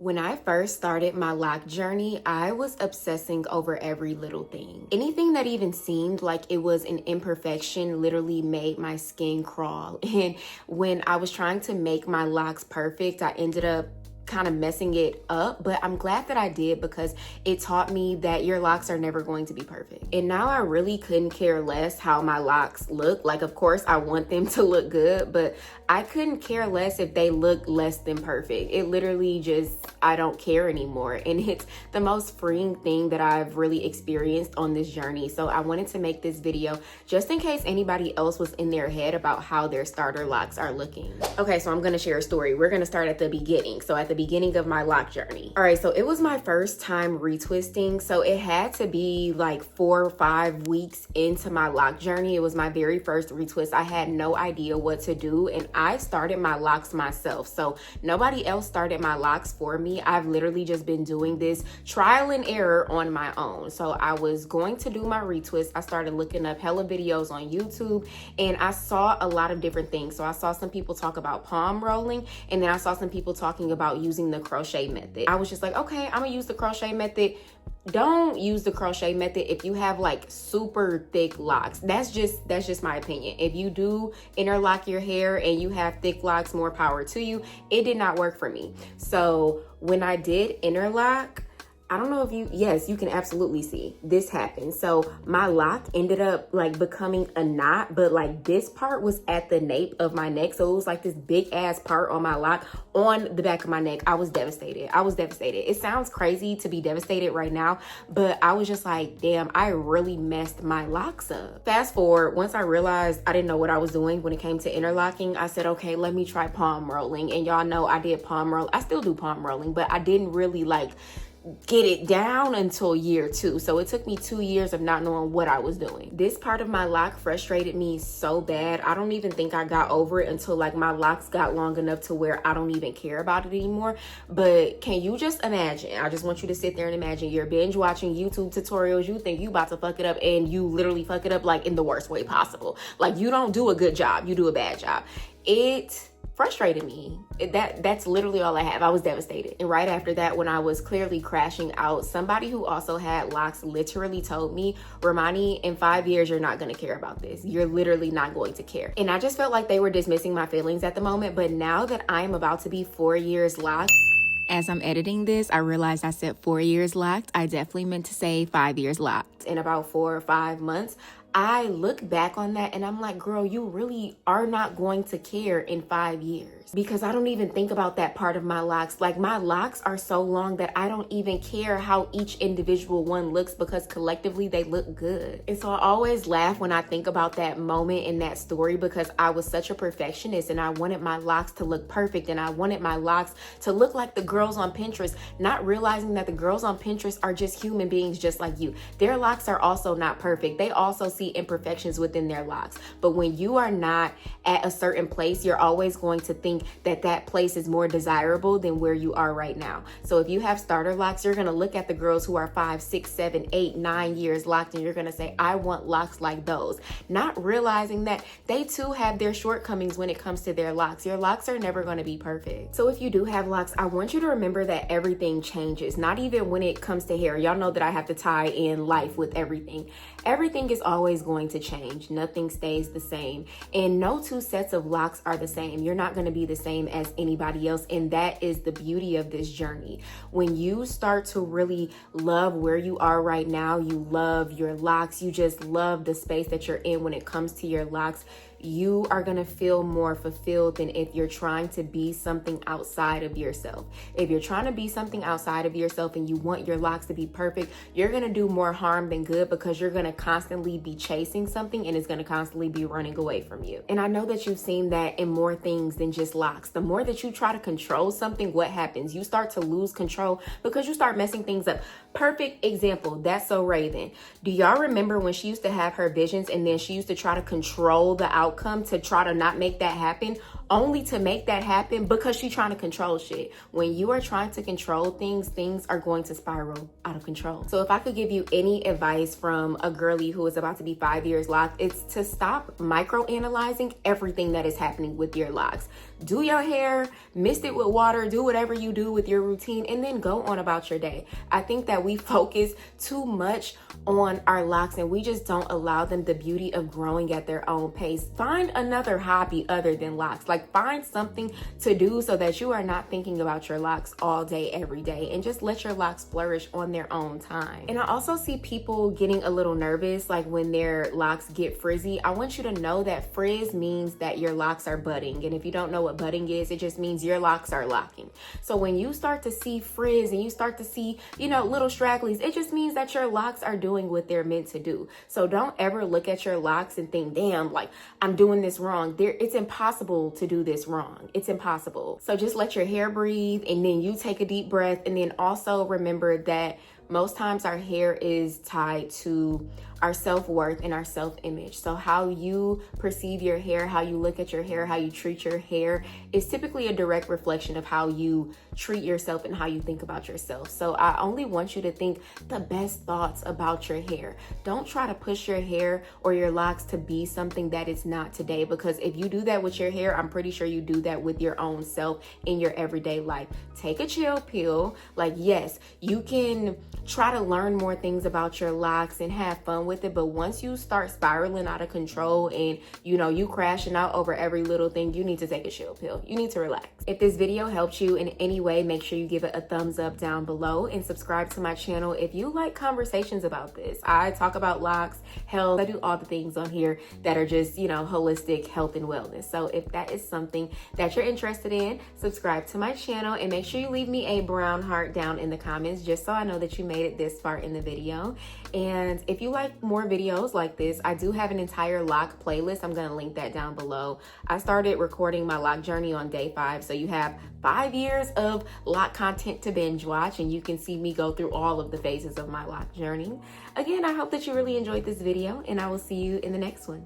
When I first started my lock journey, I was obsessing over every little thing. Anything that even seemed like it was an imperfection literally made my skin crawl. And when I was trying to make my locks perfect, I ended up kind of messing it up, but I'm glad that I did because it taught me that your locks are never going to be perfect. And now I really couldn't care less how my locks look. Like, of course, I want them to look good, but I couldn't care less if they look less than perfect. It literally just, I don't care anymore. And it's the most freeing thing that I've really experienced on this journey. So I wanted to make this video just in case anybody else was in their head about how their starter locks are looking. Okay, so I'm gonna share a story. We're gonna start at the beginning. So at the beginning of my lock journey. All right, so it was my first time retwisting. So it had to be like 4 or 5 weeks into my lock journey. It was my very first retwist. I had no idea what to do, and I started my locks myself. So nobody else started my locks for me. I've literally just been doing this trial and error on my own. So I was going to do my retwist. I started looking up hella videos on YouTube, and I saw a lot of different things. So I saw some people talk about palm rolling, and then I saw some people talking about using the crochet method. I was just like, okay, I'm gonna use the crochet method. Don't use the crochet method if you have like super thick locks. That's just my opinion. If you do interlock your hair and you have thick locks, more power to you. It did not work for me. So when I did interlock, I don't know if yes, you can absolutely see this happened. So my lock ended up like becoming a knot, but like this part was at the nape of my neck. So it was like this big ass part on my lock on the back of my neck. I was devastated. It sounds crazy to be devastated right now, but I was just like, damn, I really messed my locks up. Fast forward, once I realized I didn't know what I was doing when it came to interlocking, I said, okay, let me try palm rolling. And y'all know I did palm roll. I still do palm rolling, but I didn't really like get it down until year 2. So it took me 2 years of not knowing what I was doing. This part of my lock frustrated me so bad. I don't even think I got over it until like my locks got long enough to where I don't even care about it anymore. But can you just imagine? I just want you to sit there and imagine you're binge watching YouTube tutorials. You think you about to fuck it up, and you literally fuck it up like in the worst way possible. Like you don't do a good job, you do a bad job. It frustrated me. That's literally all I have. I was devastated. And right after that, when I was clearly crashing out, somebody who also had locks literally told me, Romani, in 5 years, you're not going to care about this. You're literally not going to care. And I just felt like they were dismissing my feelings at the moment. But now that I'm about to be 4 years locked, as I'm editing this, I realized I said 4 years locked. I definitely meant to say 5 years locked. In about 4 or 5 months, I look back on that and I'm like, girl, you really are not going to care in 5 years. Because I don't even think about that part of my locks. Like my locks are so long that I don't even care how each individual one looks because collectively they look good. And so I always laugh when I think about that moment in that story because I was such a perfectionist and I wanted my locks to look perfect and I wanted my locks to look like the girls on Pinterest, not realizing that the girls on Pinterest are just human beings just like you. Their locks are also not perfect. They also see imperfections within their locks. But when you are not at a certain place, you're always going to think that that place is more desirable than where you are right now. So if you have starter locks, you're going to look at the girls who are 5, 6, 7, 8, 9 years locked and you're going to say, I want locks like those. Not realizing that they too have their shortcomings when it comes to their locks. Your locks are never going to be perfect. So if you do have locks, I want you to remember that everything changes, not even when it comes to hair. Y'all know that I have to tie in life with everything. Everything is always going to change. Nothing stays the same. And no 2 sets of locks are the same. You're not going to be the same as anybody else. And that is the beauty of this journey. When you start to really love where you are right now, you love your locks, you just love the space that you're in when it comes to your locks, you are going to feel more fulfilled than if you're trying to be something outside of yourself. If you're trying to be something outside of yourself and you want your locks to be perfect, you're going to do more harm than good because you're going to constantly be chasing something and it's going to constantly be running away from you. And I know that you've seen that in more things than just locks. The more that you try to control something, what happens? You start to lose control because you start messing things up. Perfect example. That's So Raven. Do y'all remember when she used to have her visions and then she used to try to control the outcome to try to not make that happen? only to make that happen because she's trying to control shit. When you are trying to control things, things are going to spiral out of control. So if I could give you any advice from a girly who is about to be 5 years locked, it's to stop microanalyzing everything that is happening with your locks. Do your hair, mist it with water, do whatever you do with your routine, and then go on about your day. I think that we focus too much on our locks and we just don't allow them the beauty of growing at their own pace. Find another hobby other than locks. Like, find something to do so that you are not thinking about your locks all day, every day, and just let your locks flourish on their own time. And I also see people getting a little nervous, like when their locks get frizzy. I want you to know that frizz means that your locks are budding. And if you don't know what budding is, it just means your locks are locking. So when you start to see frizz and you start to see, little stragglies, it just means that your locks are doing what they're meant to do. So don't ever look at your locks and think, damn, like I'm doing this wrong. It's impossible to do this wrong. It's impossible. So just let your hair breathe, and then you take a deep breath. And then also remember that most times our hair is tied to our self-worth and our self-image. So how you perceive your hair, how you look at your hair, how you treat your hair is typically a direct reflection of how you treat yourself and how you think about yourself. So I only want you to think the best thoughts about your hair. Don't try to push your hair or your locks to be something that it's not today, because if you do that with your hair, I'm pretty sure you do that with your own self in your everyday life. Take a chill pill. Like, yes, you can try to learn more things about your locks and have fun with it, but once you start spiraling out of control and you crashing out over every little thing, you need to take a chill pill. You need to relax. If this video helped you in any way, make sure you give it a thumbs up down below and subscribe to my channel if you like conversations about this. I talk about locks, health, I do all the things on here that are just holistic health and wellness. So if that is something that you're interested in, subscribe to my channel and make sure you leave me a brown heart down in the comments just so I know that you made it this far in the video. And if you like more videos like this, I do have an entire lock playlist. I'm going to link that down below. I started recording my lock journey on day 5, so you have 5 years of lock content to binge watch, and you can see me go through all of the phases of my lock journey. Again, I hope that you really enjoyed this video, and I will see you in the next one.